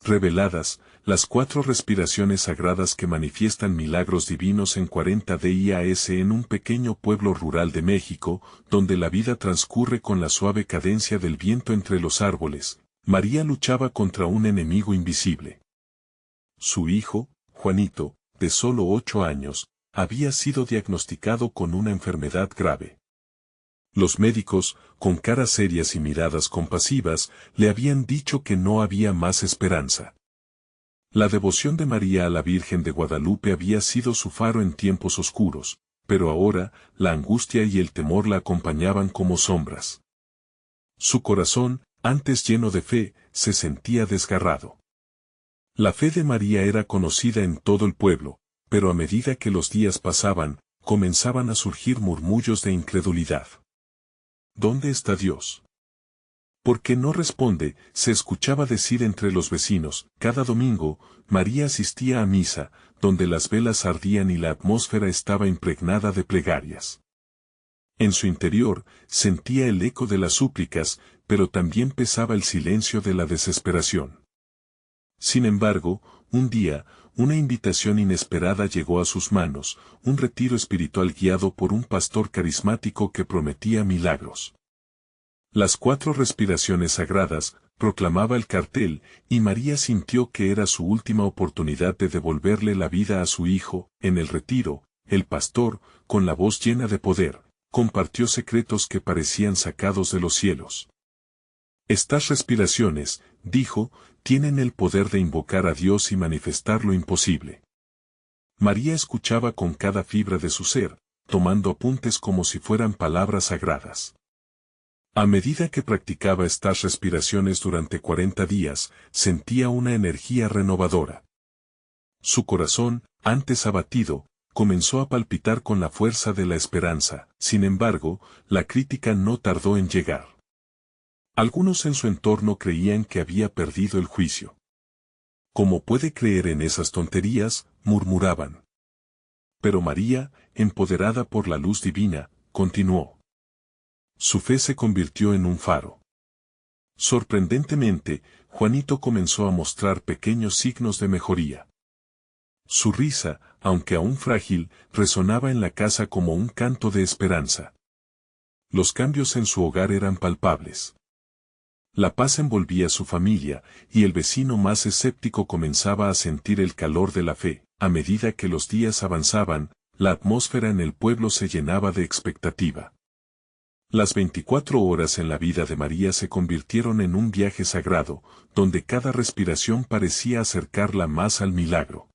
reveladas, las 4 respiraciones sagradas que manifiestan milagros divinos en 40 días en un pequeño pueblo rural de México, donde la vida transcurre con la suave cadencia del viento entre los árboles. María luchaba contra un enemigo invisible. Su hijo, Juanito, de solo 8 años, había sido diagnosticado con una enfermedad grave. Los médicos, con caras serias y miradas compasivas, le habían dicho que no había más esperanza. La devoción de María a la Virgen de Guadalupe había sido su faro en tiempos oscuros, pero ahora, la angustia y el temor la acompañaban como sombras. Su corazón, antes lleno de fe, se sentía desgarrado. La fe de María era conocida en todo el pueblo, pero a medida que los días pasaban, comenzaban a surgir murmullos de incredulidad. ¿Dónde está Dios? ¿Por qué no responde? Se escuchaba decir entre los vecinos. Cada domingo, María asistía a misa, donde las velas ardían y la atmósfera estaba impregnada de plegarias. En su interior, sentía el eco de las súplicas, pero también pesaba el silencio de la desesperación. Sin embargo, un día, una invitación inesperada llegó a sus manos, un retiro espiritual guiado por un pastor carismático que prometía milagros. Las 4 respiraciones sagradas, proclamaba el cartel, y María sintió que era su última oportunidad de devolverle la vida a su hijo. En el retiro, el pastor, con la voz llena de poder, compartió secretos que parecían sacados de los cielos. Estas respiraciones, dijo, tienen el poder de invocar a Dios y manifestar lo imposible. María escuchaba con cada fibra de su ser, tomando apuntes como si fueran palabras sagradas. A medida que practicaba estas respiraciones durante 40 días, sentía una energía renovadora. Su corazón, antes abatido, comenzó a palpitar con la fuerza de la esperanza. Sin embargo, la crítica no tardó en llegar. Algunos en su entorno creían que había perdido el juicio. ¿Cómo puede creer en esas tonterías?, murmuraban. Pero María, empoderada por la luz divina, continuó. Su fe se convirtió en un faro. Sorprendentemente, Juanito comenzó a mostrar pequeños signos de mejoría. Su risa, aunque aún frágil, resonaba en la casa como un canto de esperanza. Los cambios en su hogar eran palpables. La paz envolvía a su familia, y el vecino más escéptico comenzaba a sentir el calor de la fe. A medida que los días avanzaban, la atmósfera en el pueblo se llenaba de expectativa. Las 24 horas en la vida de María se convirtieron en un viaje sagrado, donde cada respiración parecía acercarla más al milagro.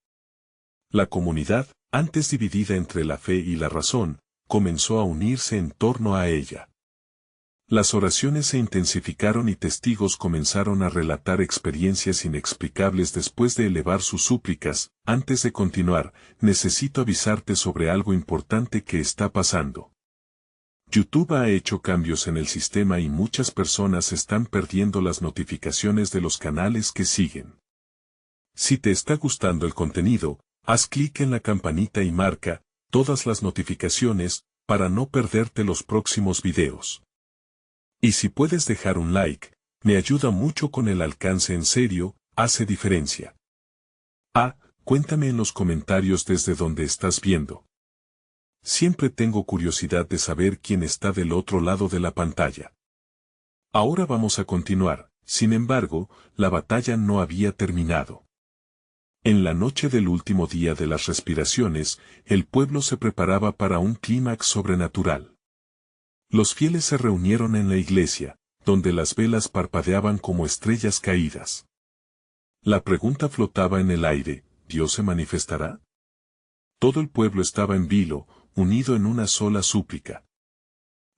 La comunidad, antes dividida entre la fe y la razón, comenzó a unirse en torno a ella. Las oraciones se intensificaron y testigos comenzaron a relatar experiencias inexplicables después de elevar sus súplicas. Antes de continuar, necesito avisarte sobre algo importante que está pasando. YouTube ha hecho cambios en el sistema y muchas personas están perdiendo las notificaciones de los canales que siguen. Si te está gustando el contenido, haz clic en la campanita y marca todas las notificaciones para no perderte los próximos videos. Y si puedes dejar un like, me ayuda mucho con el alcance. En serio, hace diferencia. Cuéntame en los comentarios desde donde estás viendo. Siempre tengo curiosidad de saber quién está del otro lado de la pantalla. Ahora vamos a continuar, sin embargo, la batalla no había terminado. En la noche del último día de las respiraciones, el pueblo se preparaba para un clímax sobrenatural. Los fieles se reunieron en la iglesia, donde las velas parpadeaban como estrellas caídas. La pregunta flotaba en el aire: ¿Dios se manifestará? Todo el pueblo estaba en vilo, unido en una sola súplica.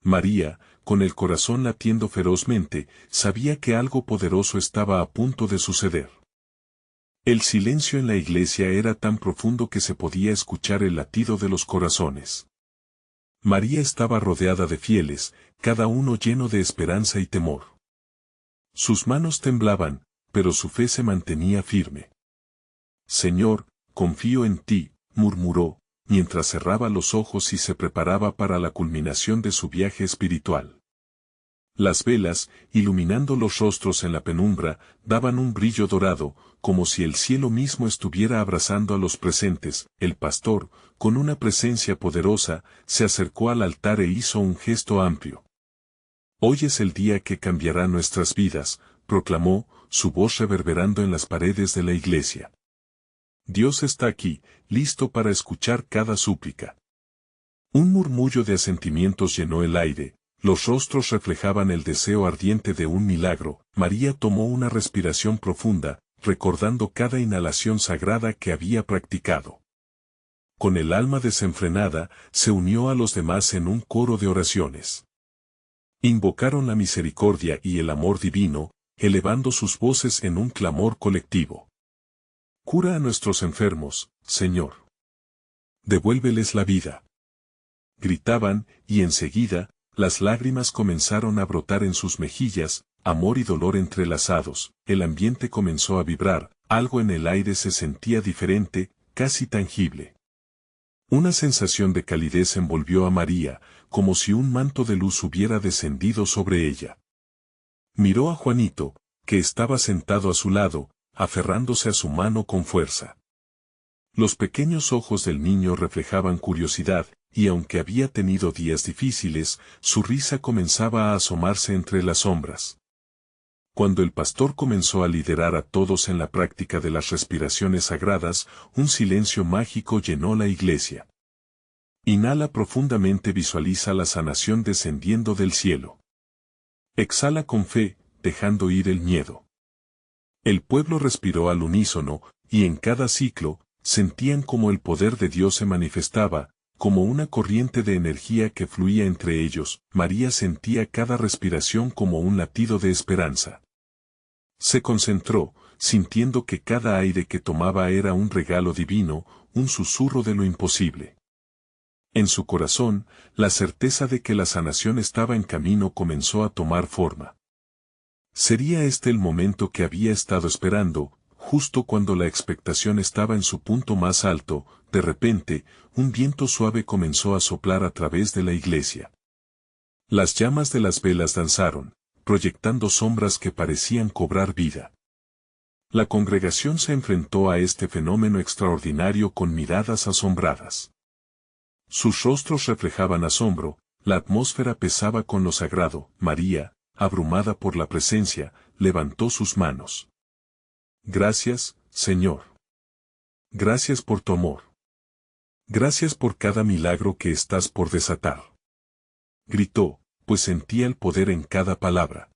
María, con el corazón latiendo ferozmente, sabía que algo poderoso estaba a punto de suceder. El silencio en la iglesia era tan profundo que se podía escuchar el latido de los corazones. María estaba rodeada de fieles, cada uno lleno de esperanza y temor. Sus manos temblaban, pero su fe se mantenía firme. Señor, confío en ti, murmuró, mientras cerraba los ojos y se preparaba para la culminación de su viaje espiritual. Las velas, iluminando los rostros en la penumbra, daban un brillo dorado, como si el cielo mismo estuviera abrazando a los presentes. El pastor, con una presencia poderosa, se acercó al altar e hizo un gesto amplio. Hoy es el día que cambiará nuestras vidas, proclamó, su voz reverberando en las paredes de la iglesia. Dios está aquí, listo para escuchar cada súplica. Un murmullo de asentimientos llenó el aire. Los rostros reflejaban el deseo ardiente de un milagro. María tomó una respiración profunda, recordando cada inhalación sagrada que había practicado. Con el alma desenfrenada, se unió a los demás en un coro de oraciones. Invocaron la misericordia y el amor divino, elevando sus voces en un clamor colectivo. Cura a nuestros enfermos, Señor. Devuélveles la vida. Gritaban, y enseguida, las lágrimas comenzaron a brotar en sus mejillas, amor y dolor entrelazados. El ambiente comenzó a vibrar, algo en el aire se sentía diferente, casi tangible. Una sensación de calidez envolvió a María, como si un manto de luz hubiera descendido sobre ella. Miró a Juanito, que estaba sentado a su lado, aferrándose a su mano con fuerza. Los pequeños ojos del niño reflejaban curiosidad, y aunque había tenido días difíciles, su risa comenzaba a asomarse entre las sombras. Cuando el pastor comenzó a liderar a todos en la práctica de las respiraciones sagradas, un silencio mágico llenó la iglesia. Inhala profundamente, visualiza la sanación descendiendo del cielo. Exhala con fe, dejando ir el miedo. El pueblo respiró al unísono, y en cada ciclo, sentían como el poder de Dios se manifestaba, como una corriente de energía que fluía entre ellos. María sentía cada respiración como un latido de esperanza. Se concentró, sintiendo que cada aire que tomaba era un regalo divino, un susurro de lo imposible. En su corazón, la certeza de que la sanación estaba en camino comenzó a tomar forma. Sería este el momento que había estado esperando. Justo cuando la expectación estaba en su punto más alto, de repente, un viento suave comenzó a soplar a través de la iglesia. Las llamas de las velas danzaron, proyectando sombras que parecían cobrar vida. La congregación se enfrentó a este fenómeno extraordinario con miradas asombradas. Sus rostros reflejaban asombro, la atmósfera pesaba con lo sagrado. María, abrumada por la presencia, levantó sus manos. Gracias, Señor. Gracias por tu amor. Gracias por cada milagro que estás por desatar. Gritó, pues sentía el poder en cada palabra.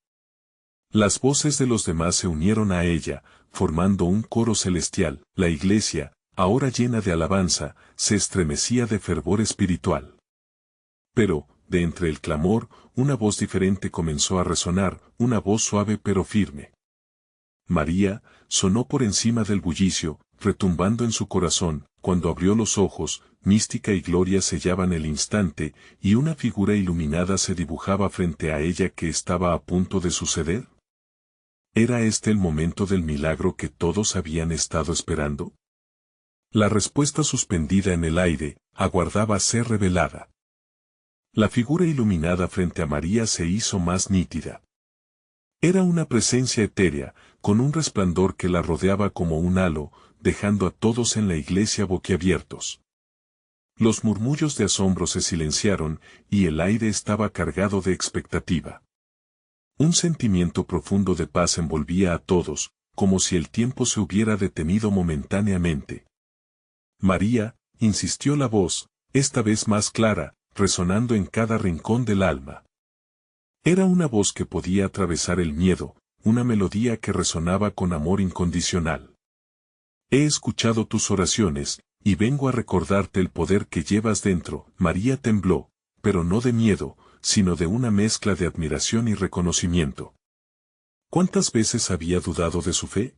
Las voces de los demás se unieron a ella, formando un coro celestial. La iglesia, ahora llena de alabanza, se estremecía de fervor espiritual. Pero, de entre el clamor, una voz diferente comenzó a resonar, una voz suave pero firme. María, sonó por encima del bullicio, retumbando en su corazón. Cuando abrió los ojos, mística y gloria sellaban el instante, y una figura iluminada se dibujaba frente a ella. ¿Qué estaba a punto de suceder? ¿Era este el momento del milagro que todos habían estado esperando? La respuesta suspendida en el aire, aguardaba ser revelada. La figura iluminada frente a María se hizo más nítida. Era una presencia etérea, con un resplandor que la rodeaba como un halo, dejando a todos en la iglesia boquiabiertos. Los murmullos de asombro se silenciaron, y el aire estaba cargado de expectativa. Un sentimiento profundo de paz envolvía a todos, como si el tiempo se hubiera detenido momentáneamente. María, insistió la voz, esta vez más clara, resonando en cada rincón del alma. Era una voz que podía atravesar el miedo, una melodía que resonaba con amor incondicional. He escuchado tus oraciones, y vengo a recordarte el poder que llevas dentro. María tembló, pero no de miedo, sino de una mezcla de admiración y reconocimiento. ¿Cuántas veces había dudado de su fe?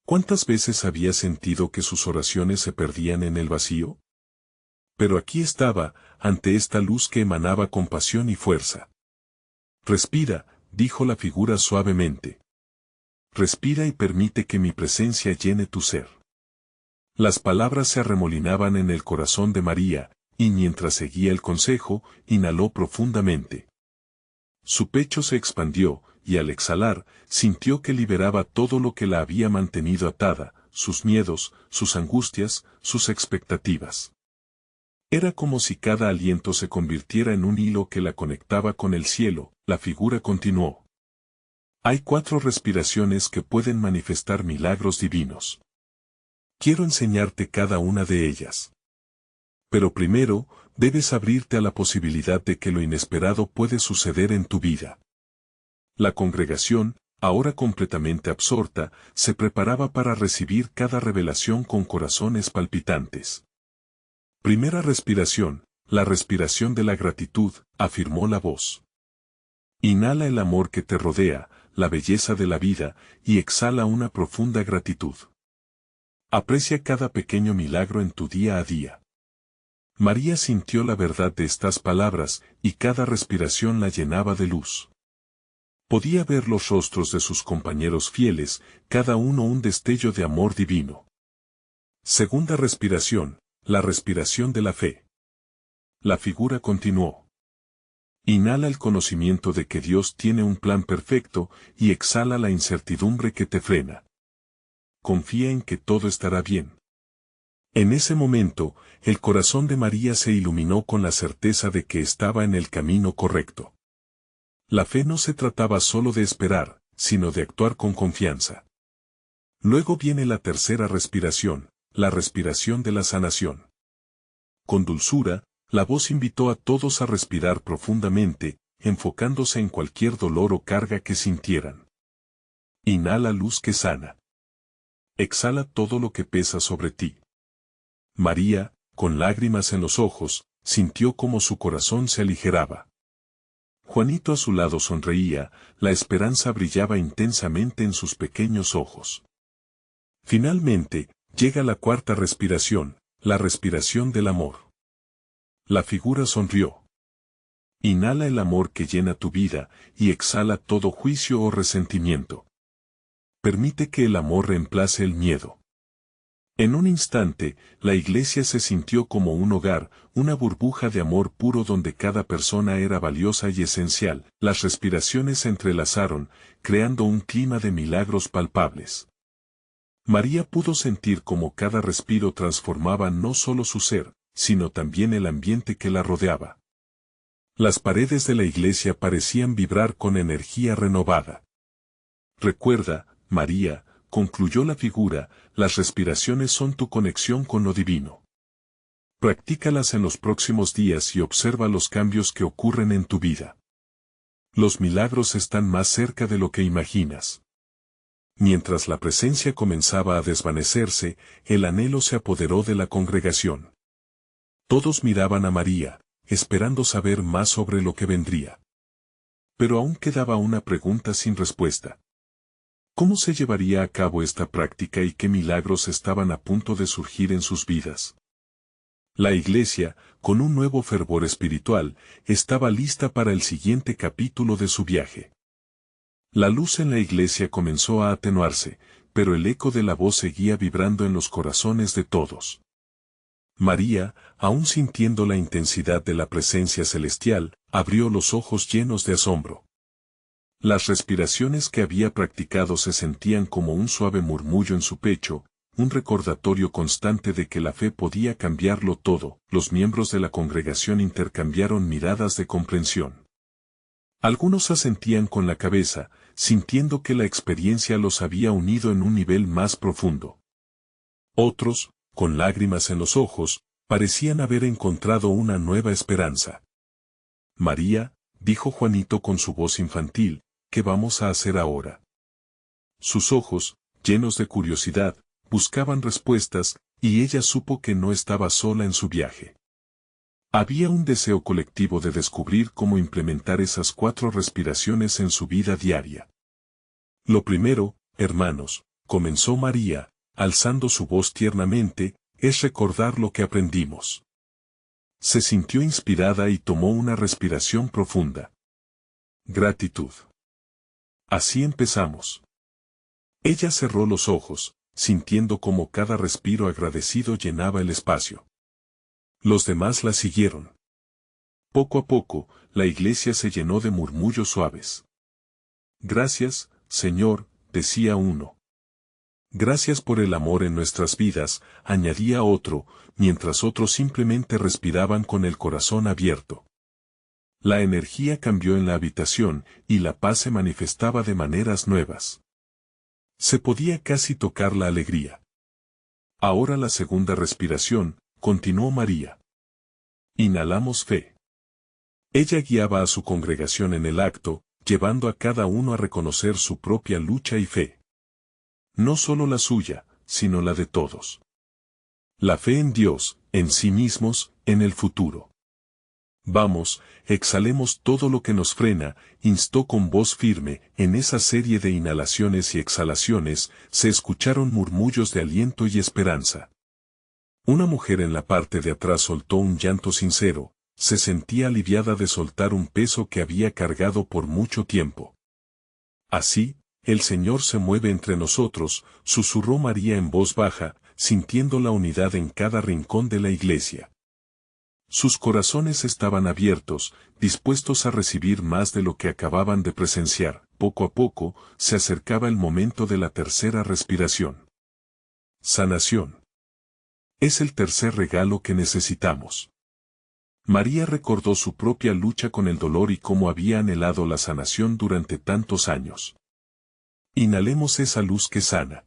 ¿Cuántas veces había sentido que sus oraciones se perdían en el vacío? Pero aquí estaba, ante esta luz que emanaba compasión y fuerza. Respira, dijo la figura suavemente. Respira y permite que mi presencia llene tu ser. Las palabras se arremolinaban en el corazón de María, y mientras seguía el consejo, inhaló profundamente. Su pecho se expandió, y al exhalar, sintió que liberaba todo lo que la había mantenido atada, sus miedos, sus angustias, sus expectativas. Era como si cada aliento se convirtiera en un hilo que la conectaba con el cielo. La figura continuó. Hay 4 respiraciones que pueden manifestar milagros divinos. Quiero enseñarte cada una de ellas. Pero primero, debes abrirte a la posibilidad de que lo inesperado puede suceder en tu vida. La congregación, ahora completamente absorta, se preparaba para recibir cada revelación con corazones palpitantes. Primera respiración, la respiración de la gratitud, afirmó la voz. Inhala el amor que te rodea, la belleza de la vida, y exhala una profunda gratitud. Aprecia cada pequeño milagro en tu día a día. María sintió la verdad de estas palabras, y cada respiración la llenaba de luz. Podía ver los rostros de sus compañeros fieles, cada uno un destello de amor divino. Segunda respiración, la respiración de la fe. La figura continuó. Inhala el conocimiento de que Dios tiene un plan perfecto, y exhala la incertidumbre que te frena. Confía en que todo estará bien. En ese momento, el corazón de María se iluminó con la certeza de que estaba en el camino correcto. La fe no se trataba solo de esperar, sino de actuar con confianza. Luego viene la tercera respiración, la respiración de la sanación. Con dulzura, la voz invitó a todos a respirar profundamente, enfocándose en cualquier dolor o carga que sintieran. Inhala luz que sana. Exhala todo lo que pesa sobre ti. María, con lágrimas en los ojos, sintió como su corazón se aligeraba. Juanito a su lado sonreía, la esperanza brillaba intensamente en sus pequeños ojos. Finalmente, llega la cuarta respiración, la respiración del amor. La figura sonrió. Inhala el amor que llena tu vida, y exhala todo juicio o resentimiento. Permite que el amor reemplace el miedo. En un instante, la iglesia se sintió como un hogar, una burbuja de amor puro donde cada persona era valiosa y esencial. Las respiraciones se entrelazaron, creando un clima de milagros palpables. María pudo sentir cómo cada respiro transformaba no solo su ser, sino también el ambiente que la rodeaba. Las paredes de la iglesia parecían vibrar con energía renovada. Recuerda, María, concluyó la figura, las respiraciones son tu conexión con lo divino. Practícalas en los próximos días y observa los cambios que ocurren en tu vida. Los milagros están más cerca de lo que imaginas. Mientras la presencia comenzaba a desvanecerse, el anhelo se apoderó de la congregación. Todos miraban a María, esperando saber más sobre lo que vendría. Pero aún quedaba una pregunta sin respuesta. ¿Cómo se llevaría a cabo esta práctica y qué milagros estaban a punto de surgir en sus vidas? La iglesia, con un nuevo fervor espiritual, estaba lista para el siguiente capítulo de su viaje. La luz en la iglesia comenzó a atenuarse, pero el eco de la voz seguía vibrando en los corazones de todos. María, aún sintiendo la intensidad de la presencia celestial, abrió los ojos llenos de asombro. Las respiraciones que había practicado se sentían como un suave murmullo en su pecho, un recordatorio constante de que la fe podía cambiarlo todo. Los miembros de la congregación intercambiaron miradas de comprensión. Algunos asentían con la cabeza, sintiendo que la experiencia los había unido en un nivel más profundo. Otros, con lágrimas en los ojos, parecían haber encontrado una nueva esperanza. María, dijo Juanito con su voz infantil, ¿qué vamos a hacer ahora? Sus ojos, llenos de curiosidad, buscaban respuestas, y ella supo que no estaba sola en su viaje. Había un deseo colectivo de descubrir cómo implementar esas 4 respiraciones en su vida diaria. Lo primero, hermanos, comenzó María, alzando su voz tiernamente, es recordar lo que aprendimos. Se sintió inspirada y tomó una respiración profunda. Gratitud. Así empezamos. Ella cerró los ojos, sintiendo como cada respiro agradecido llenaba el espacio. Los demás la siguieron. Poco a poco, la iglesia se llenó de murmullos suaves. Gracias, Señor, decía uno. Gracias por el amor en nuestras vidas, añadía otro, mientras otros simplemente respiraban con el corazón abierto. La energía cambió en la habitación, y la paz se manifestaba de maneras nuevas. Se podía casi tocar la alegría. Ahora la segunda respiración, continuó María. Inhalamos fe. Ella guiaba a su congregación en el acto, llevando a cada uno a reconocer su propia lucha y fe. No solo la suya, sino la de todos. La fe en Dios, en sí mismos, en el futuro. Vamos, exhalemos todo lo que nos frena, instó con voz firme. En esa serie de inhalaciones y exhalaciones, se escucharon murmullos de aliento y esperanza. Una mujer en la parte de atrás soltó un llanto sincero, se sentía aliviada de soltar un peso que había cargado por mucho tiempo. Así, el Señor se mueve entre nosotros, susurró María en voz baja, sintiendo la unidad en cada rincón de la iglesia. Sus corazones estaban abiertos, dispuestos a recibir más de lo que acababan de presenciar. Poco a poco, se acercaba el momento de la tercera respiración. Sanación. Es el tercer regalo que necesitamos. María recordó su propia lucha con el dolor y cómo había anhelado la sanación durante tantos años. Inhalemos esa luz que sana.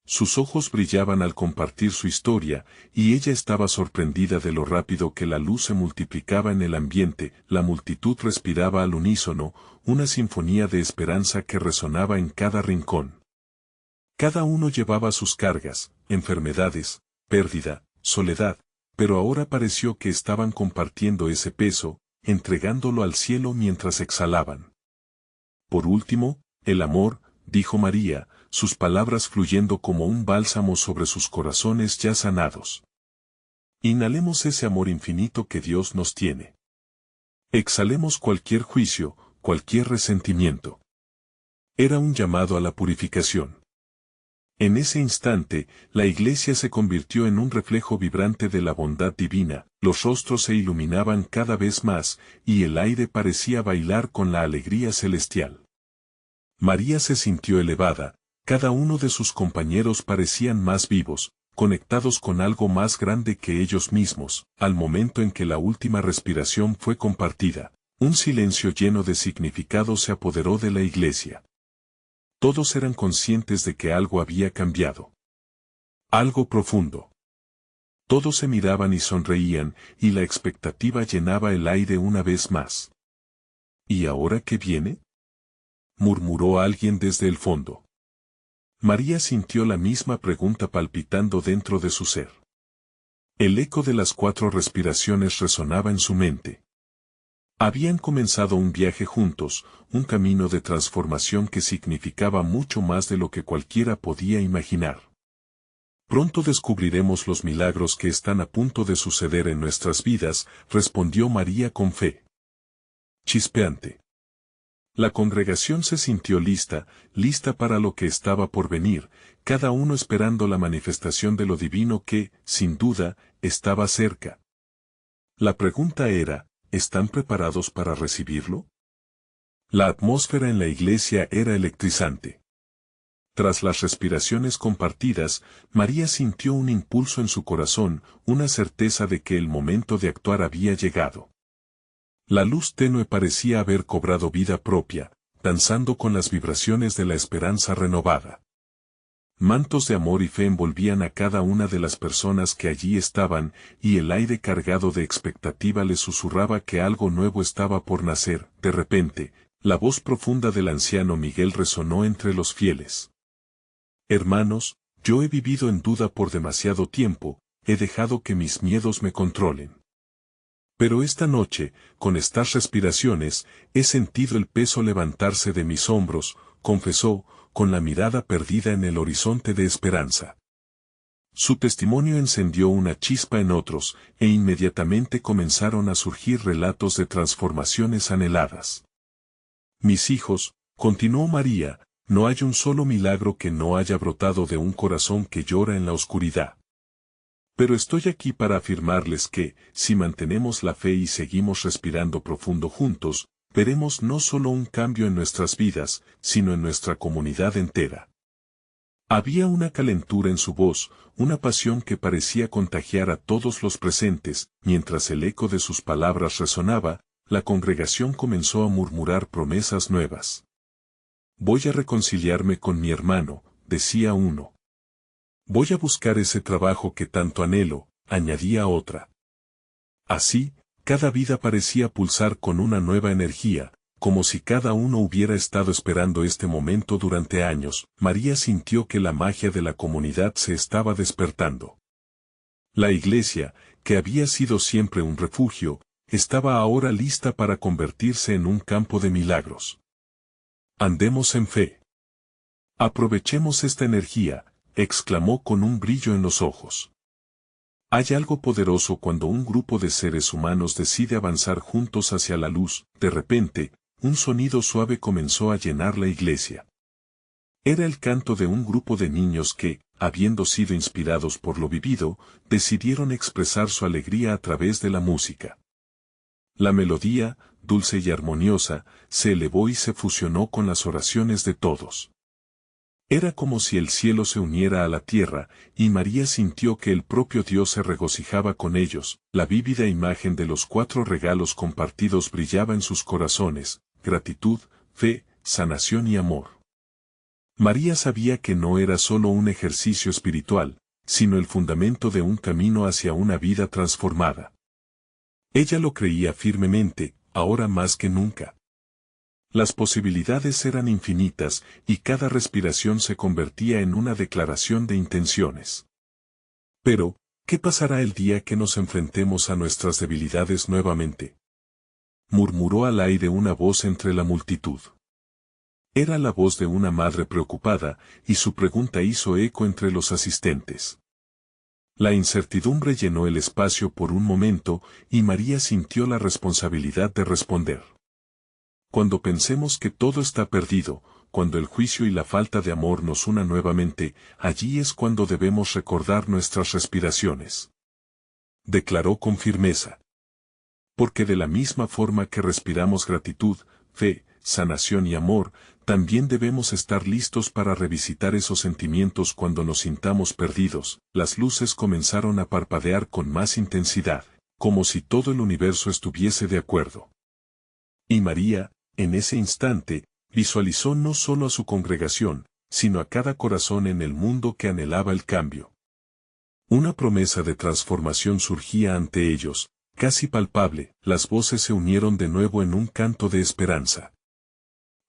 Sus ojos brillaban al compartir su historia, y ella estaba sorprendida de lo rápido que la luz se multiplicaba en el ambiente. La multitud respiraba al unísono, una sinfonía de esperanza que resonaba en cada rincón. Cada uno llevaba sus cargas, enfermedades, pérdida, soledad, pero ahora pareció que estaban compartiendo ese peso, entregándolo al cielo mientras exhalaban. Por último, el amor, dijo María, sus palabras fluyendo como un bálsamo sobre sus corazones ya sanados. Inhalemos ese amor infinito que Dios nos tiene. Exhalemos cualquier juicio, cualquier resentimiento. Era un llamado a la purificación. En ese instante, la iglesia se convirtió en un reflejo vibrante de la bondad divina, los rostros se iluminaban cada vez más, y el aire parecía bailar con la alegría celestial. María se sintió elevada, cada uno de sus compañeros parecían más vivos, conectados con algo más grande que ellos mismos. Al momento en que la última respiración fue compartida, un silencio lleno de significado se apoderó de la iglesia. Todos eran conscientes de que algo había cambiado. Algo profundo. Todos se miraban y sonreían, y la expectativa llenaba el aire una vez más. ¿Y ahora qué viene?, murmuró alguien desde el fondo. María sintió la misma pregunta palpitando dentro de su ser. El eco de las 4 respiraciones resonaba en su mente. Habían comenzado un viaje juntos, un camino de transformación que significaba mucho más de lo que cualquiera podía imaginar. Pronto descubriremos los milagros que están a punto de suceder en nuestras vidas, respondió María con fe. Chispeante. La congregación se sintió lista para lo que estaba por venir, cada uno esperando la manifestación de lo divino que, sin duda, estaba cerca. La pregunta era, ¿están preparados para recibirlo? La atmósfera en la iglesia era electrizante. Tras las respiraciones compartidas, María sintió un impulso en su corazón, una certeza de que el momento de actuar había llegado. La luz tenue parecía haber cobrado vida propia, danzando con las vibraciones de la esperanza renovada. Mantos de amor y fe envolvían a cada una de las personas que allí estaban, y el aire cargado de expectativa les susurraba que algo nuevo estaba por nacer. De repente, la voz profunda del anciano Miguel resonó entre los fieles. Hermanos, yo he vivido en duda por demasiado tiempo, he dejado que mis miedos me controlen. Pero esta noche, con estas respiraciones, he sentido el peso levantarse de mis hombros, confesó, con la mirada perdida en el horizonte de esperanza. Su testimonio encendió una chispa en otros, e inmediatamente comenzaron a surgir relatos de transformaciones anheladas. Mis hijos, continuó María, no hay un solo milagro que no haya brotado de un corazón que llora en la oscuridad. Pero estoy aquí para afirmarles que, si mantenemos la fe y seguimos respirando profundo juntos, veremos no solo un cambio en nuestras vidas, sino en nuestra comunidad entera. Había una calentura en su voz, una pasión que parecía contagiar a todos los presentes. Mientras el eco de sus palabras resonaba, la congregación comenzó a murmurar promesas nuevas. Voy a reconciliarme con mi hermano, decía uno. Voy a buscar ese trabajo que tanto anhelo, añadía otra. Así, cada vida parecía pulsar con una nueva energía, como si cada uno hubiera estado esperando este momento durante años. María sintió que la magia de la comunidad se estaba despertando. La iglesia, que había sido siempre un refugio, estaba ahora lista para convertirse en un campo de milagros. Andemos en fe. Aprovechemos esta energía, exclamó con un brillo en los ojos. Hay algo poderoso cuando un grupo de seres humanos decide avanzar juntos hacia la luz. De repente, un sonido suave comenzó a llenar la iglesia. Era el canto de un grupo de niños que, habiendo sido inspirados por lo vivido, decidieron expresar su alegría a través de la música. La melodía, dulce y armoniosa, se elevó y se fusionó con las oraciones de todos. Era como si el cielo se uniera a la tierra, y María sintió que el propio Dios se regocijaba con ellos. La vívida imagen de los 4 regalos compartidos brillaba en sus corazones: gratitud, fe, sanación y amor. María sabía que no era solo un ejercicio espiritual, sino el fundamento de un camino hacia una vida transformada. Ella lo creía firmemente, ahora más que nunca. Las posibilidades eran infinitas, y cada respiración se convertía en una declaración de intenciones. Pero, ¿qué pasará el día que nos enfrentemos a nuestras debilidades nuevamente?, murmuró al aire una voz entre la multitud. Era la voz de una madre preocupada, y su pregunta hizo eco entre los asistentes. La incertidumbre llenó el espacio por un momento, y María sintió la responsabilidad de responder. Cuando pensemos que todo está perdido, cuando el juicio y la falta de amor nos unan nuevamente, allí es cuando debemos recordar nuestras respiraciones. Declaró con firmeza. Porque de la misma forma que respiramos gratitud, fe, sanación y amor, también debemos estar listos para revisitar esos sentimientos cuando nos sintamos perdidos. Las luces comenzaron a parpadear con más intensidad, como si todo el universo estuviese de acuerdo. Y María, en ese instante, visualizó no solo a su congregación, sino a cada corazón en el mundo que anhelaba el cambio. Una promesa de transformación surgía ante ellos, casi palpable. Las voces se unieron de nuevo en un canto de esperanza.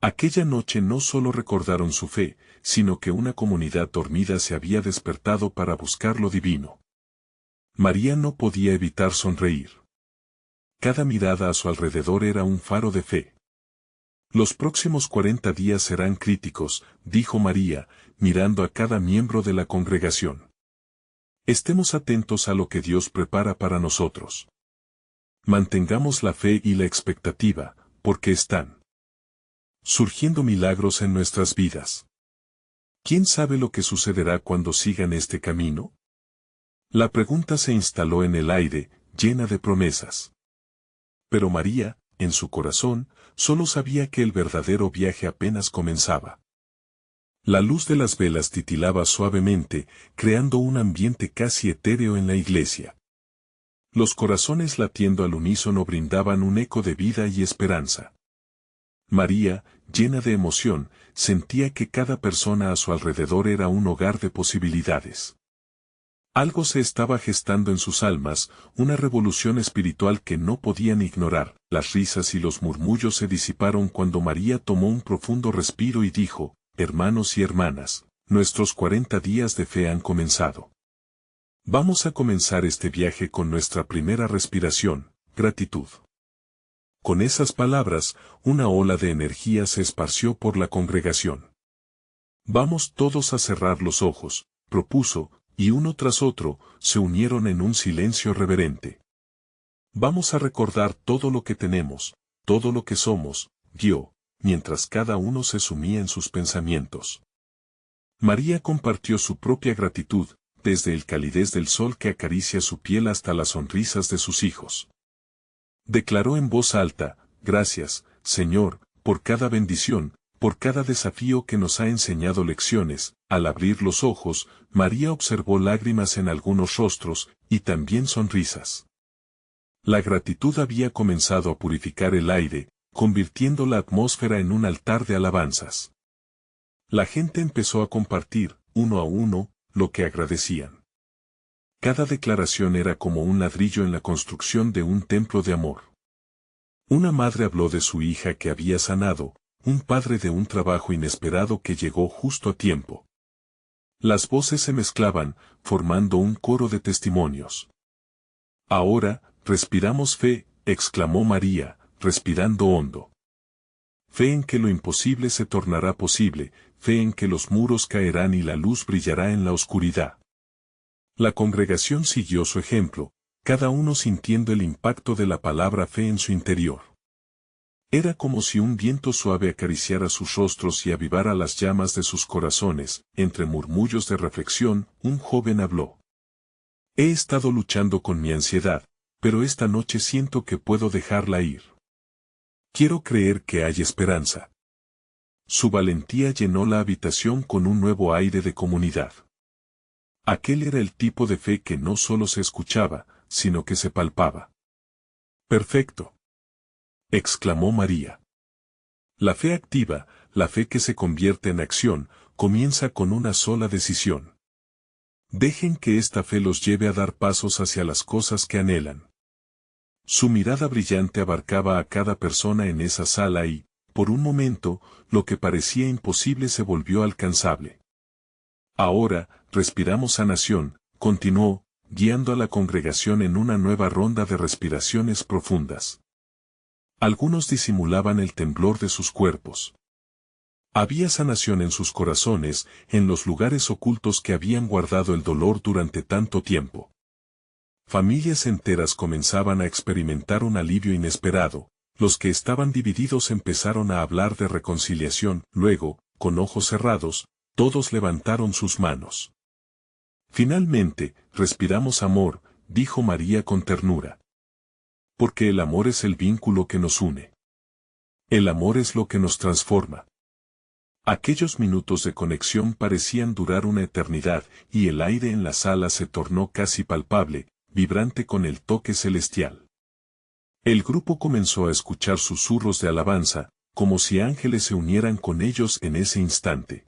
Aquella noche no solo recordaron su fe, sino que una comunidad dormida se había despertado para buscar lo divino. María no podía evitar sonreír. Cada mirada a su alrededor era un faro de fe. Los próximos 40 días serán críticos, dijo María, mirando a cada miembro de la congregación. Estemos atentos a lo que Dios prepara para nosotros. Mantengamos la fe y la expectativa, porque están surgiendo milagros en nuestras vidas. ¿Quién sabe lo que sucederá cuando sigan este camino? La pregunta se instaló en el aire, llena de promesas. Pero María, en su corazón, solo sabía que el verdadero viaje apenas comenzaba. La luz de las velas titilaba suavemente, creando un ambiente casi etéreo en la iglesia. Los corazones latiendo al unísono brindaban un eco de vida y esperanza. María, llena de emoción, sentía que cada persona a su alrededor era un hogar de posibilidades. Algo se estaba gestando en sus almas, una revolución espiritual que no podían ignorar. Las risas y los murmullos se disiparon cuando María tomó un profundo respiro y dijo: hermanos y hermanas, nuestros 40 días de fe han comenzado. Vamos a comenzar este viaje con nuestra primera respiración, gratitud. Con esas palabras, una ola de energía se esparció por la congregación. Vamos todos a cerrar los ojos, propuso, y uno tras otro, se unieron en un silencio reverente. Vamos a recordar todo lo que tenemos, todo lo que somos, guió, mientras cada uno se sumía en sus pensamientos. María compartió su propia gratitud, desde el calidez del sol que acaricia su piel hasta las sonrisas de sus hijos. Declaró en voz alta: gracias, Señor, por cada bendición, por cada desafío que nos ha enseñado lecciones. Al abrir los ojos, María observó lágrimas en algunos rostros, y también sonrisas. La gratitud había comenzado a purificar el aire, convirtiendo la atmósfera en un altar de alabanzas. La gente empezó a compartir, uno a uno, lo que agradecían. Cada declaración era como un ladrillo en la construcción de un templo de amor. Una madre habló de su hija que había sanado, un padre de un trabajo inesperado que llegó justo a tiempo. Las voces se mezclaban, formando un coro de testimonios. Ahora, respiramos fe, exclamó María, respirando hondo. Fe en que lo imposible se tornará posible, fe en que los muros caerán y la luz brillará en la oscuridad. La congregación siguió su ejemplo, cada uno sintiendo el impacto de la palabra fe en su interior. Era como si un viento suave acariciara sus rostros y avivara las llamas de sus corazones. Entre murmullos de reflexión, un joven habló. He estado luchando con mi ansiedad, pero esta noche siento que puedo dejarla ir. Quiero creer que hay esperanza. Su valentía llenó la habitación con un nuevo aire de comunidad. Aquel era el tipo de fe que no solo se escuchaba, sino que se palpaba. Perfecto, exclamó María. La fe activa, la fe que se convierte en acción, comienza con una sola decisión. Dejen que esta fe los lleve a dar pasos hacia las cosas que anhelan. Su mirada brillante abarcaba a cada persona en esa sala y, por un momento, lo que parecía imposible se volvió alcanzable. Ahora, respiramos sanación, continuó, guiando a la congregación en una nueva ronda de respiraciones profundas. Algunos disimulaban el temblor de sus cuerpos. Había sanación en sus corazones, en los lugares ocultos que habían guardado el dolor durante tanto tiempo. Familias enteras comenzaban a experimentar un alivio inesperado. Los que estaban divididos empezaron a hablar de reconciliación. Luego, con ojos cerrados, todos levantaron sus manos. Finalmente, respiramos amor, dijo María con ternura. Porque el amor es el vínculo que nos une. El amor es lo que nos transforma. Aquellos minutos de conexión parecían durar una eternidad, y el aire en la sala se tornó casi palpable, vibrante con el toque celestial. El grupo comenzó a escuchar susurros de alabanza, como si ángeles se unieran con ellos en ese instante.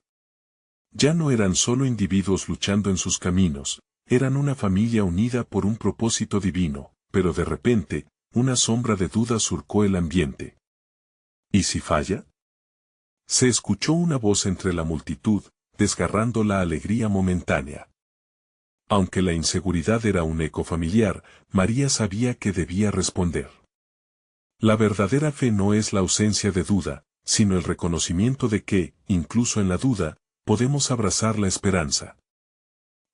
Ya no eran solo individuos luchando en sus caminos, eran una familia unida por un propósito divino, pero de repente, una sombra de duda surcó el ambiente. ¿Y si falla? Se escuchó una voz entre la multitud, desgarrando la alegría momentánea. Aunque la inseguridad era un eco familiar, María sabía que debía responder. La verdadera fe no es la ausencia de duda, sino el reconocimiento de que, incluso en la duda, podemos abrazar la esperanza.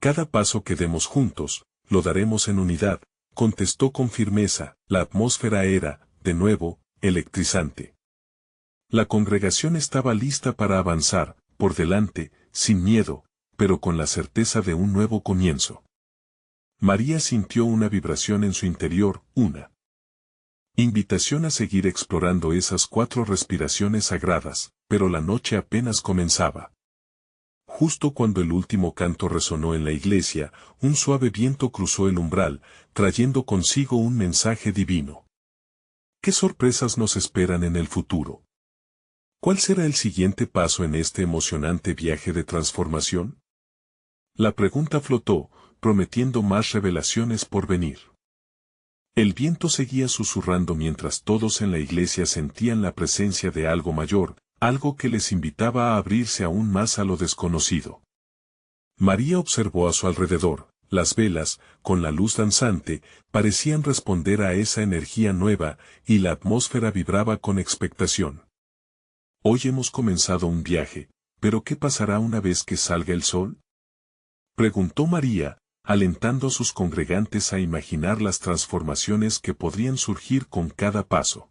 Cada paso que demos juntos, lo daremos en unidad, contestó con firmeza. La atmósfera era, de nuevo, electrizante. La congregación estaba lista para avanzar, por delante, sin miedo, pero con la certeza de un nuevo comienzo. María sintió una vibración en su interior, una invitación a seguir explorando esas 4 respiraciones sagradas, pero la noche apenas comenzaba. Justo cuando el último canto resonó en la iglesia, un suave viento cruzó el umbral, trayendo consigo un mensaje divino. ¿Qué sorpresas nos esperan en el futuro? ¿Cuál será el siguiente paso en este emocionante viaje de transformación? La pregunta flotó, prometiendo más revelaciones por venir. El viento seguía susurrando mientras todos en la iglesia sentían la presencia de algo mayor, algo que les invitaba a abrirse aún más a lo desconocido. María observó a su alrededor. Las velas, con la luz danzante, parecían responder a esa energía nueva, y la atmósfera vibraba con expectación. Hoy hemos comenzado un viaje, pero ¿qué pasará una vez que salga el sol? Preguntó María, alentando a sus congregantes a imaginar las transformaciones que podrían surgir con cada paso.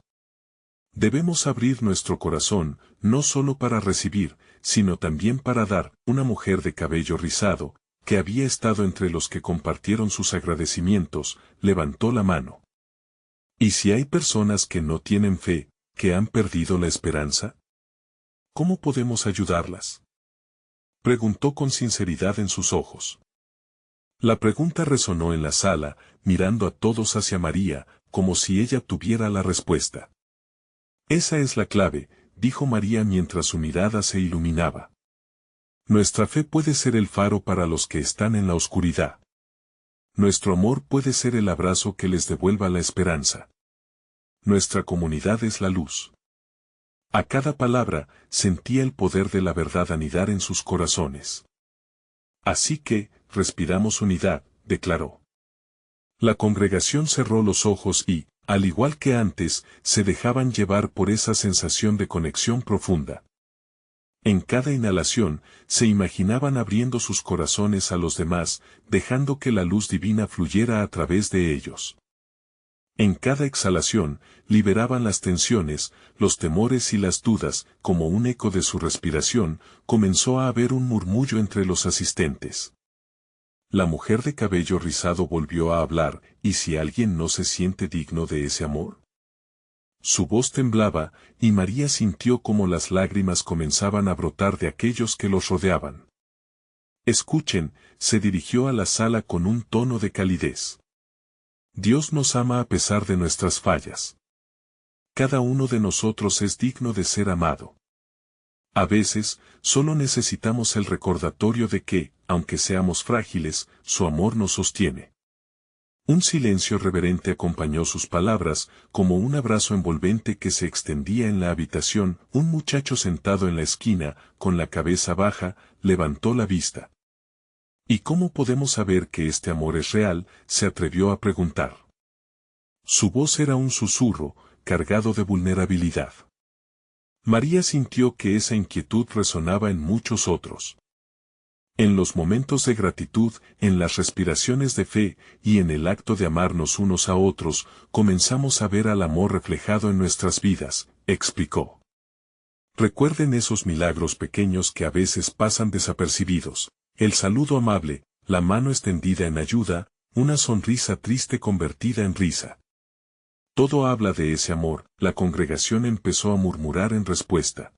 Debemos abrir nuestro corazón, no solo para recibir, sino también para dar. Una mujer de cabello rizado, que había estado entre los que compartieron sus agradecimientos, levantó la mano. ¿Y si hay personas que no tienen fe, que han perdido la esperanza? ¿Cómo podemos ayudarlas? Preguntó con sinceridad en sus ojos. La pregunta resonó en la sala, mirando a todos hacia María, como si ella tuviera la respuesta. Esa es la clave, dijo María mientras su mirada se iluminaba. Nuestra fe puede ser el faro para los que están en la oscuridad. Nuestro amor puede ser el abrazo que les devuelva la esperanza. Nuestra comunidad es la luz. A cada palabra, sentía el poder de la verdad anidar en sus corazones. Así que, respiramos unidad, declaró. La congregación cerró los ojos y, al igual que antes, se dejaban llevar por esa sensación de conexión profunda. En cada inhalación, se imaginaban abriendo sus corazones a los demás, dejando que la luz divina fluyera a través de ellos. En cada exhalación, liberaban las tensiones, los temores y las dudas, como un eco de su respiración, comenzó a haber un murmullo entre los asistentes. La mujer de cabello rizado volvió a hablar, ¿y si alguien no se siente digno de ese amor? Su voz temblaba, y María sintió como las lágrimas comenzaban a brotar de aquellos que los rodeaban. Escuchen, se dirigió a la sala con un tono de calidez. Dios nos ama a pesar de nuestras fallas. Cada uno de nosotros es digno de ser amado. A veces, solo necesitamos el recordatorio de que, aunque seamos frágiles, su amor nos sostiene. Un silencio reverente acompañó sus palabras, como un abrazo envolvente que se extendía en la habitación. Un muchacho sentado en la esquina, con la cabeza baja, levantó la vista. ¿Y cómo podemos saber que este amor es real?, se atrevió a preguntar. Su voz era un susurro, cargado de vulnerabilidad. María sintió que esa inquietud resonaba en muchos otros. En los momentos de gratitud, en las respiraciones de fe, y en el acto de amarnos unos a otros, comenzamos a ver al amor reflejado en nuestras vidas, explicó. Recuerden esos milagros pequeños que a veces pasan desapercibidos, el saludo amable, la mano extendida en ayuda, una sonrisa triste convertida en risa. Todo habla de ese amor. La congregación empezó a murmurar en respuesta.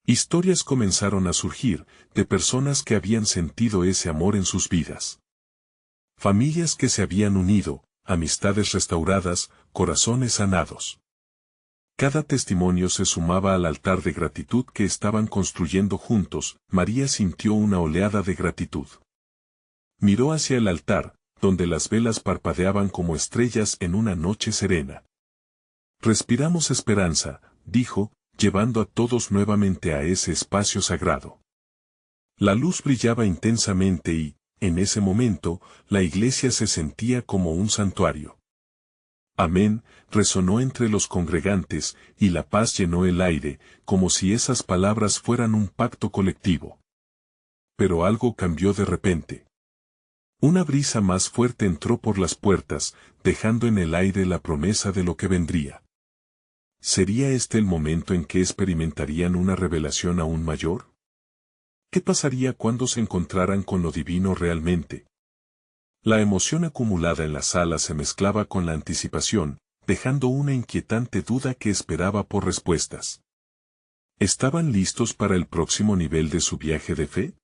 Historias comenzaron a surgir, de personas que habían sentido ese amor en sus vidas. Familias que se habían unido, amistades restauradas, corazones sanados. Cada testimonio se sumaba al altar de gratitud que estaban construyendo juntos. María sintió una oleada de gratitud. Miró hacia el altar, donde las velas parpadeaban como estrellas en una noche serena. Respiramos esperanza, dijo, llevando a todos nuevamente a ese espacio sagrado. La luz brillaba intensamente y, en ese momento, la iglesia se sentía como un santuario. Amén, resonó entre los congregantes, y la paz llenó el aire, como si esas palabras fueran un pacto colectivo. Pero algo cambió de repente. Una brisa más fuerte entró por las puertas, dejando en el aire la promesa de lo que vendría. ¿Sería este el momento en que experimentarían una revelación aún mayor? ¿Qué pasaría cuando se encontraran con lo divino realmente? La emoción acumulada en la sala se mezclaba con la anticipación, dejando una inquietante duda que esperaba por respuestas. ¿Estaban listos para el próximo nivel de su viaje de fe?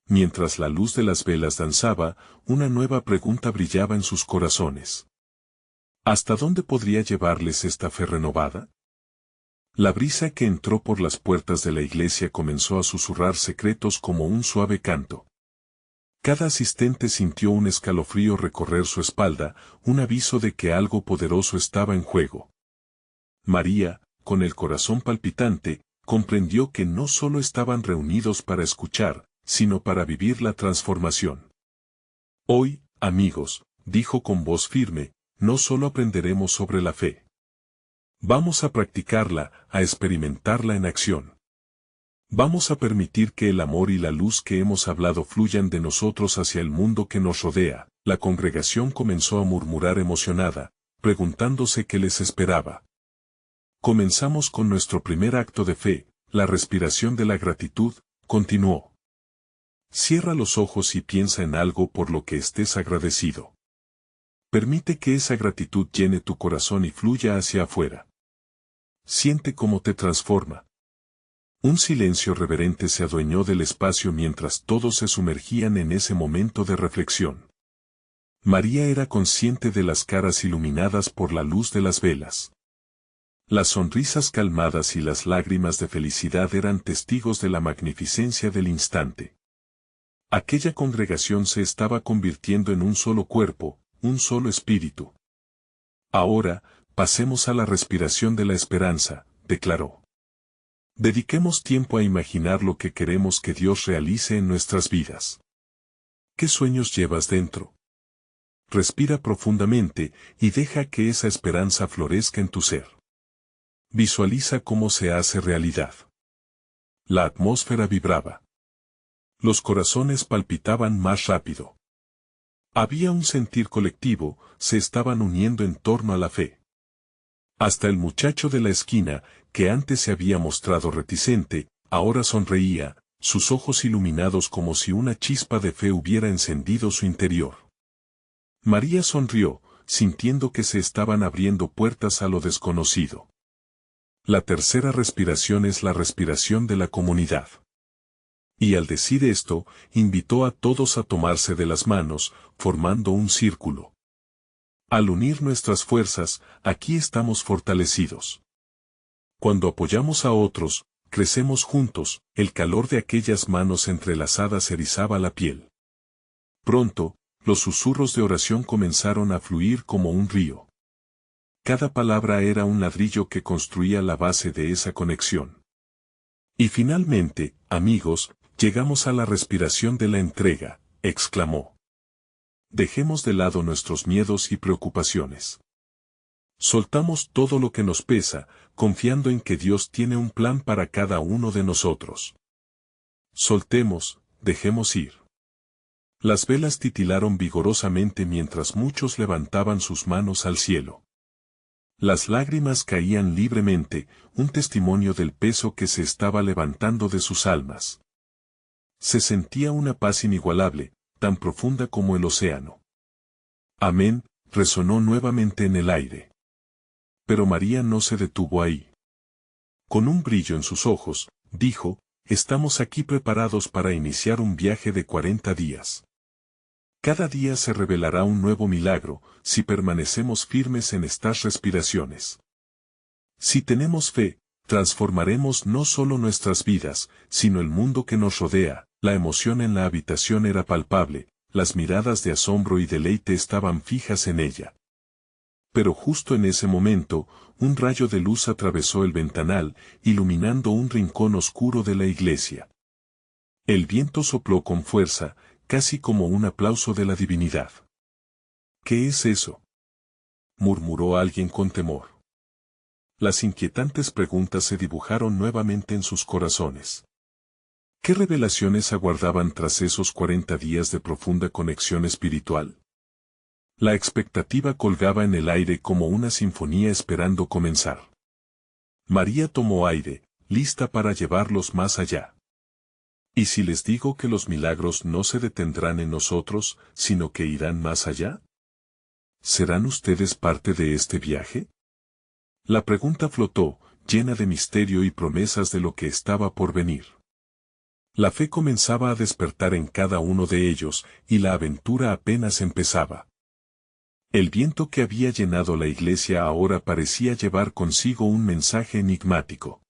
Mientras la luz de las velas danzaba, una nueva pregunta brillaba en sus corazones. ¿Hasta dónde podría llevarles esta fe renovada? La brisa que entró por las puertas de la iglesia comenzó a susurrar secretos como un suave canto. Cada asistente sintió un escalofrío recorrer su espalda, un aviso de que algo poderoso estaba en juego. María, con el corazón palpitante, comprendió que no solo estaban reunidos para escuchar, sino para vivir la transformación. Hoy, amigos, dijo con voz firme, no solo aprenderemos sobre la fe. Vamos a practicarla, a experimentarla en acción. Vamos a permitir que el amor y la luz que hemos hablado fluyan de nosotros hacia el mundo que nos rodea. La congregación comenzó a murmurar emocionada, preguntándose qué les esperaba. Comenzamos con nuestro primer acto de fe, la respiración de la gratitud, continuó. Cierra los ojos y piensa en algo por lo que estés agradecido. Permite que esa gratitud llene tu corazón y fluya hacia afuera. Siente cómo te transforma. Un silencio reverente se adueñó del espacio mientras todos se sumergían en ese momento de reflexión. María era consciente de las caras iluminadas por la luz de las velas. Las sonrisas calmadas y las lágrimas de felicidad eran testigos de la magnificencia del instante. Aquella congregación se estaba convirtiendo en un solo cuerpo, un solo espíritu. Ahora, pasemos a la respiración de la esperanza, declaró. Dediquemos tiempo a imaginar lo que queremos que Dios realice en nuestras vidas. ¿Qué sueños llevas dentro? Respira profundamente y deja que esa esperanza florezca en tu ser. Visualiza cómo se hace realidad. La atmósfera vibraba. Los corazones palpitaban más rápido. Había un sentir colectivo, se estaban uniendo en torno a la fe. Hasta el muchacho de la esquina, que antes se había mostrado reticente, ahora sonreía, sus ojos iluminados como si una chispa de fe hubiera encendido su interior. María sonrió, sintiendo que se estaban abriendo puertas a lo desconocido. La tercera respiración es la respiración de la comunidad. Y al decir esto, invitó a todos a tomarse de las manos, formando un círculo. Al unir nuestras fuerzas, aquí estamos fortalecidos. Cuando apoyamos a otros, crecemos juntos, el calor de aquellas manos entrelazadas erizaba la piel. Pronto, los susurros de oración comenzaron a fluir como un río. Cada palabra era un ladrillo que construía la base de esa conexión. Y finalmente, amigos, llegamos a la respiración de la entrega, exclamó. Dejemos de lado nuestros miedos y preocupaciones. Soltamos todo lo que nos pesa, confiando en que Dios tiene un plan para cada uno de nosotros. Soltemos, dejemos ir. Las velas titilaron vigorosamente mientras muchos levantaban sus manos al cielo. Las lágrimas caían libremente, un testimonio del peso que se estaba levantando de sus almas. Se sentía una paz inigualable, tan profunda como el océano. Amén, resonó nuevamente en el aire. Pero María no se detuvo ahí. Con un brillo en sus ojos, dijo, estamos aquí preparados para iniciar un viaje de 40 días. Cada día se revelará un nuevo milagro, si permanecemos firmes en estas respiraciones. Si tenemos fe, transformaremos no solo nuestras vidas, sino el mundo que nos rodea. La emoción en la habitación era palpable, las miradas de asombro y deleite estaban fijas en ella. Pero justo en ese momento, un rayo de luz atravesó el ventanal, iluminando un rincón oscuro de la iglesia. El viento sopló con fuerza, casi como un aplauso de la divinidad. ¿Qué es eso?, murmuró alguien con temor. Las inquietantes preguntas se dibujaron nuevamente en sus corazones. ¿Qué revelaciones aguardaban tras esos 40 días de profunda conexión espiritual? La expectativa colgaba en el aire como una sinfonía esperando comenzar. María tomó aire, lista para llevarlos más allá. ¿Y si les digo que los milagros no se detendrán en nosotros, sino que irán más allá? ¿Serán ustedes parte de este viaje? La pregunta flotó, llena de misterio y promesas de lo que estaba por venir. La fe comenzaba a despertar en cada uno de ellos, y la aventura apenas empezaba. El viento que había llenado la iglesia ahora parecía llevar consigo un mensaje enigmático.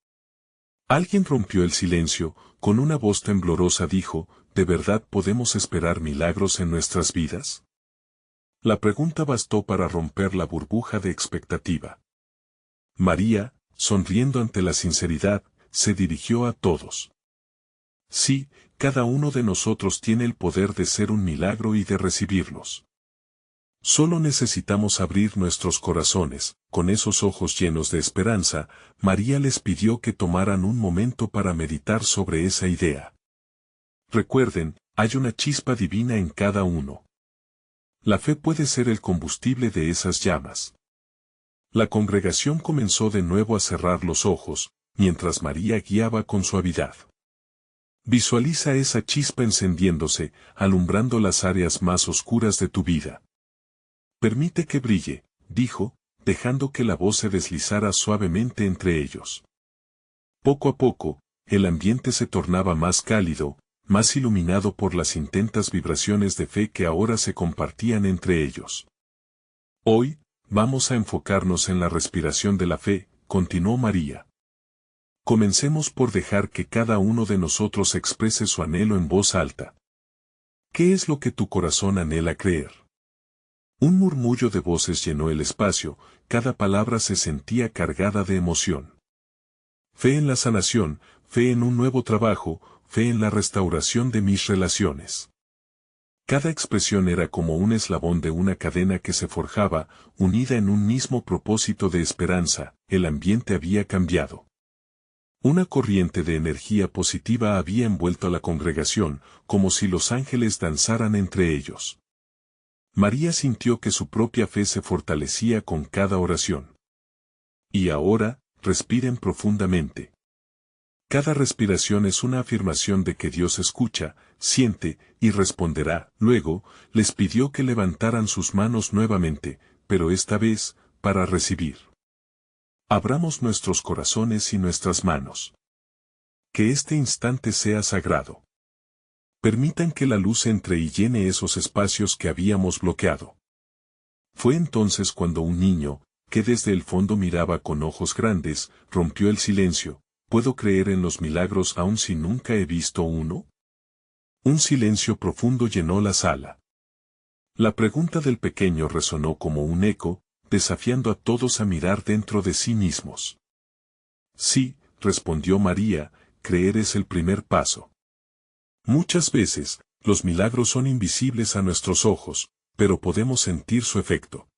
Alguien rompió el silencio, con una voz temblorosa dijo, ¿de verdad podemos esperar milagros en nuestras vidas? La pregunta bastó para romper la burbuja de expectativa. María, sonriendo ante la sinceridad, se dirigió a todos. Sí, cada uno de nosotros tiene el poder de ser un milagro y de recibirlos. Solo necesitamos abrir nuestros corazones. Con esos ojos llenos de esperanza, María les pidió que tomaran un momento para meditar sobre esa idea. Recuerden, hay una chispa divina en cada uno. La fe puede ser el combustible de esas llamas. La congregación comenzó de nuevo a cerrar los ojos, mientras María guiaba con suavidad. Visualiza esa chispa encendiéndose, alumbrando las áreas más oscuras de tu vida. Permite que brille, dijo, dejando que la voz se deslizara suavemente entre ellos. Poco a poco, el ambiente se tornaba más cálido, más iluminado por las intensas vibraciones de fe que ahora se compartían entre ellos. Hoy, vamos a enfocarnos en la respiración de la fe, continuó María. Comencemos por dejar que cada uno de nosotros exprese su anhelo en voz alta. ¿Qué es lo que tu corazón anhela creer? Un murmullo de voces llenó el espacio, cada palabra se sentía cargada de emoción. Fe en la sanación, fe en un nuevo trabajo, fe en la restauración de mis relaciones. Cada expresión era como un eslabón de una cadena que se forjaba, unida en un mismo propósito de esperanza. El ambiente había cambiado. Una corriente de energía positiva había envuelto a la congregación, como si los ángeles danzaran entre ellos. María sintió que su propia fe se fortalecía con cada oración. Y ahora, respiren profundamente. Cada respiración es una afirmación de que Dios escucha, siente y responderá. Luego, les pidió que levantaran sus manos nuevamente, pero esta vez, para recibir. Abramos nuestros corazones y nuestras manos. Que este instante sea sagrado. Permitan que la luz entre y llene esos espacios que habíamos bloqueado. Fue entonces cuando un niño, que desde el fondo miraba con ojos grandes, rompió el silencio. ¿Puedo creer en los milagros aun si nunca he visto uno? Un silencio profundo llenó la sala. La pregunta del pequeño resonó como un eco, desafiando a todos a mirar dentro de sí mismos. Sí, respondió María, creer es el primer paso. Muchas veces, los milagros son invisibles a nuestros ojos, pero podemos sentir su efecto.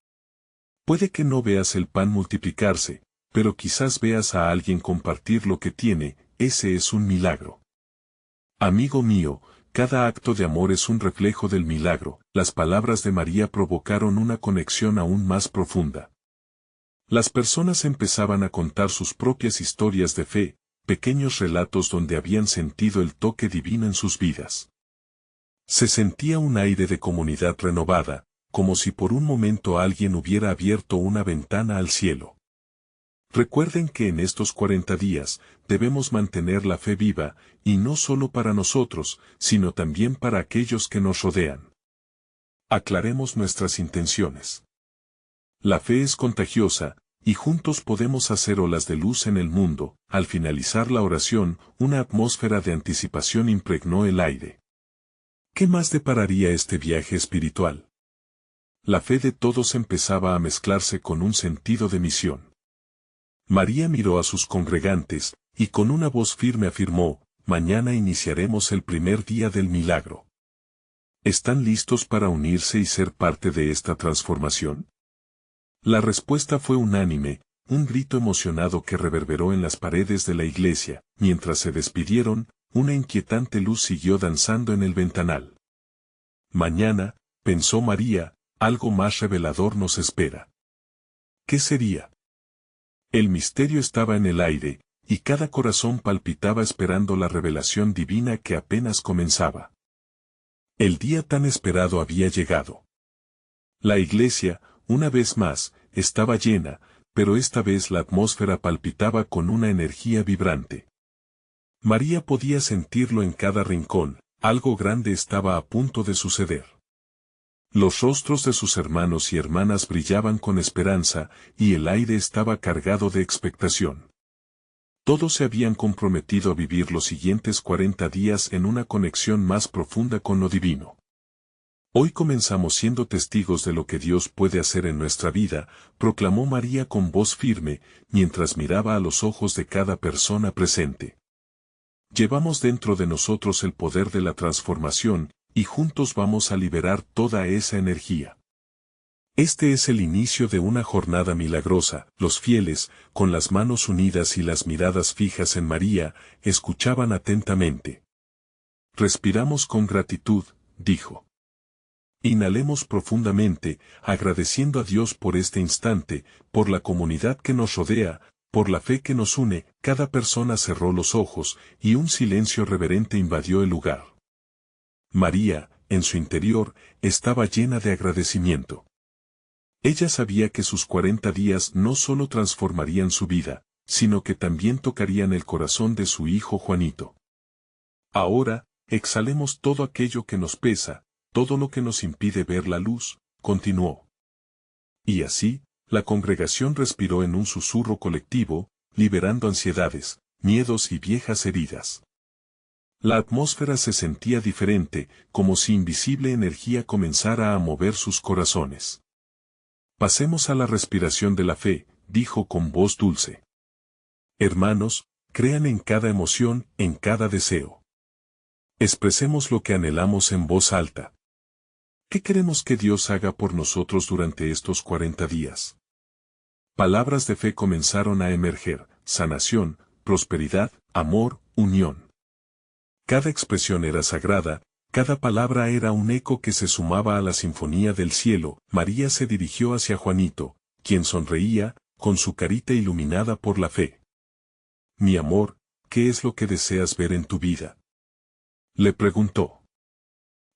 Puede que no veas el pan multiplicarse, pero quizás veas a alguien compartir lo que tiene, ese es un milagro. Amigo mío, cada acto de amor es un reflejo del milagro. Las palabras de María provocaron una conexión aún más profunda. Las personas empezaban a contar sus propias historias de fe, pequeños relatos donde habían sentido el toque divino en sus vidas. Se sentía un aire de comunidad renovada, como si por un momento alguien hubiera abierto una ventana al cielo. Recuerden que en estos 40 días, debemos mantener la fe viva, y no solo para nosotros, sino también para aquellos que nos rodean. Aclaremos nuestras intenciones. La fe es contagiosa, y juntos podemos hacer olas de luz en el mundo. Al finalizar la oración, una atmósfera de anticipación impregnó el aire. ¿Qué más depararía este viaje espiritual? La fe de todos empezaba a mezclarse con un sentido de misión. María miró a sus congregantes, y con una voz firme afirmó, mañana iniciaremos el primer día del milagro. ¿Están listos para unirse y ser parte de esta transformación? La respuesta fue unánime, un grito emocionado que reverberó en las paredes de la iglesia. Mientras se despidieron, una inquietante luz siguió danzando en el ventanal. Mañana, pensó María, algo más revelador nos espera. ¿Qué sería? El misterio estaba en el aire, y cada corazón palpitaba esperando la revelación divina que apenas comenzaba. El día tan esperado había llegado. La iglesia, una vez más, estaba llena, pero esta vez la atmósfera palpitaba con una energía vibrante. María podía sentirlo en cada rincón, algo grande estaba a punto de suceder. Los rostros de sus hermanos y hermanas brillaban con esperanza, y el aire estaba cargado de expectación. Todos se habían comprometido a vivir los siguientes 40 días en una conexión más profunda con lo divino. Hoy comenzamos siendo testigos de lo que Dios puede hacer en nuestra vida, proclamó María con voz firme, mientras miraba a los ojos de cada persona presente. Llevamos dentro de nosotros el poder de la transformación, y juntos vamos a liberar toda esa energía. Este es el inicio de una jornada milagrosa. Los fieles, con las manos unidas y las miradas fijas en María, escuchaban atentamente. Respiramos con gratitud, dijo. Inhalemos profundamente, agradeciendo a Dios por este instante, por la comunidad que nos rodea, por la fe que nos une, cada persona cerró los ojos y un silencio reverente invadió el lugar. María, en su interior, estaba llena de agradecimiento. Ella sabía que sus 40 días no solo transformarían su vida, sino que también tocarían el corazón de su hijo Juanito. Ahora, exhalemos todo aquello que nos pesa, todo lo que nos impide ver la luz, continuó. Y así, la congregación respiró en un susurro colectivo, liberando ansiedades, miedos y viejas heridas. La atmósfera se sentía diferente, como si invisible energía comenzara a mover sus corazones. Pasemos a la respiración de la fe, dijo con voz dulce. Hermanos, crean en cada emoción, en cada deseo. Expresemos lo que anhelamos en voz alta. ¿Qué queremos que Dios haga por nosotros durante estos 40 días? Palabras de fe comenzaron a emerger: sanación, prosperidad, amor, unión. Cada expresión era sagrada, cada palabra era un eco que se sumaba a la sinfonía del cielo. María se dirigió hacia Juanito, quien sonreía, con su carita iluminada por la fe. Mi amor, ¿qué es lo que deseas ver en tu vida? Le preguntó.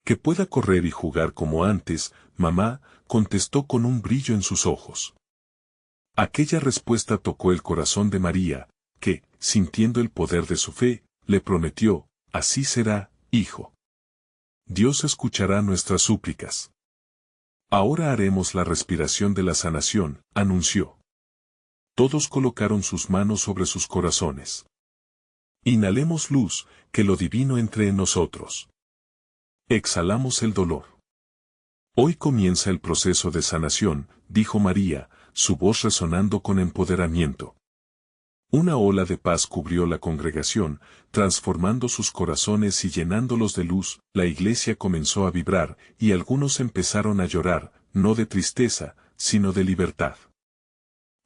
Que pueda correr y jugar como antes, mamá, contestó con un brillo en sus ojos. Aquella respuesta tocó el corazón de María, que, sintiendo el poder de su fe, le prometió: así será, hijo. Dios escuchará nuestras súplicas. Ahora haremos la respiración de la sanación, anunció. Todos colocaron sus manos sobre sus corazones. Inhalemos luz, que lo divino entre en nosotros. Exhalamos el dolor. Hoy comienza el proceso de sanación, dijo María, su voz resonando con empoderamiento. Una ola de paz cubrió la congregación, transformando sus corazones y llenándolos de luz. La iglesia comenzó a vibrar, y algunos empezaron a llorar, no de tristeza, sino de libertad.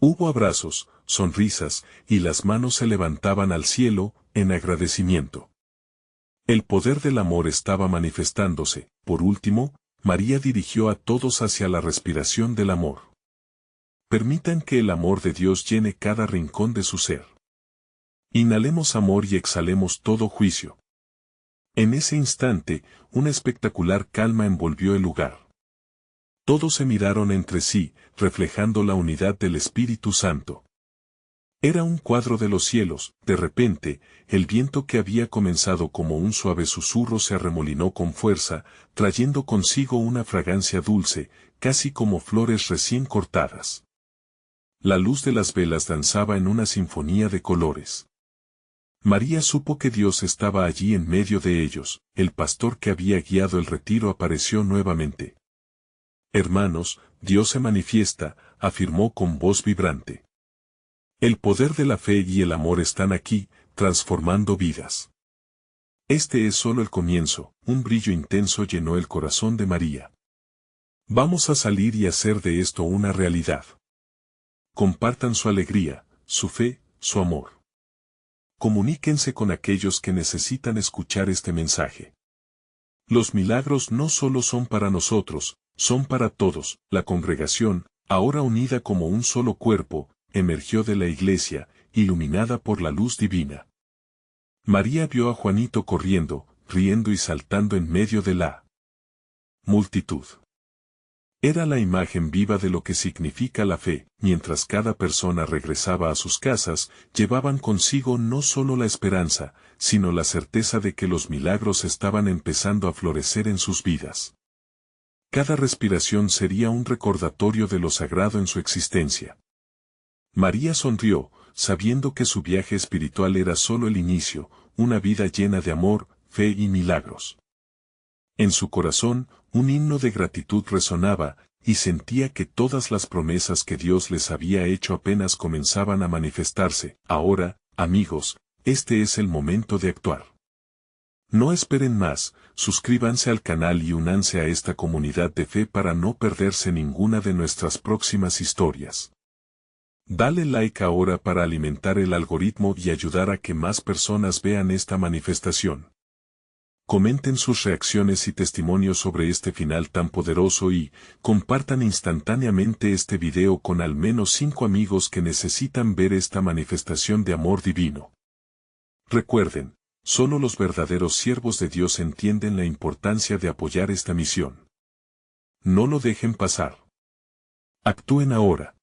Hubo abrazos, sonrisas, y las manos se levantaban al cielo, en agradecimiento. El poder del amor estaba manifestándose. Por último, María dirigió a todos hacia la respiración del amor. Permitan que el amor de Dios llene cada rincón de su ser. Inhalemos amor y exhalemos todo juicio. En ese instante, una espectacular calma envolvió el lugar. Todos se miraron entre sí, reflejando la unidad del Espíritu Santo. Era un cuadro de los cielos. De repente, el viento que había comenzado como un suave susurro se arremolinó con fuerza, trayendo consigo una fragancia dulce, casi como flores recién cortadas. La luz de las velas danzaba en una sinfonía de colores. María supo que Dios estaba allí en medio de ellos. El pastor que había guiado el retiro apareció nuevamente. Hermanos, Dios se manifiesta, afirmó con voz vibrante. El poder de la fe y el amor están aquí, transformando vidas. Este es solo el comienzo. Un brillo intenso llenó el corazón de María. Vamos a salir y hacer de esto una realidad. Compartan su alegría, su fe, su amor. Comuníquense con aquellos que necesitan escuchar este mensaje. Los milagros no solo son para nosotros, son para todos. La congregación, ahora unida como un solo cuerpo, emergió de la iglesia, iluminada por la luz divina. María vio a Juanito corriendo, riendo y saltando en medio de la multitud. Era la imagen viva de lo que significa la fe. Mientras cada persona regresaba a sus casas, llevaban consigo no solo la esperanza, sino la certeza de que los milagros estaban empezando a florecer en sus vidas. Cada respiración sería un recordatorio de lo sagrado en su existencia. María sonrió, sabiendo que su viaje espiritual era solo el inicio, una vida llena de amor, fe y milagros. En su corazón, un himno de gratitud resonaba, y sentía que todas las promesas que Dios les había hecho apenas comenzaban a manifestarse. Ahora, amigos, este es el momento de actuar. No esperen más, suscríbanse al canal y únanse a esta comunidad de fe para no perderse ninguna de nuestras próximas historias. Dale like ahora para alimentar el algoritmo y ayudar a que más personas vean esta manifestación. Comenten sus reacciones y testimonios sobre este final tan poderoso y compartan instantáneamente este video con al menos 5 amigos que necesitan ver esta manifestación de amor divino. Recuerden, solo los verdaderos siervos de Dios entienden la importancia de apoyar esta misión. No lo dejen pasar. Actúen ahora.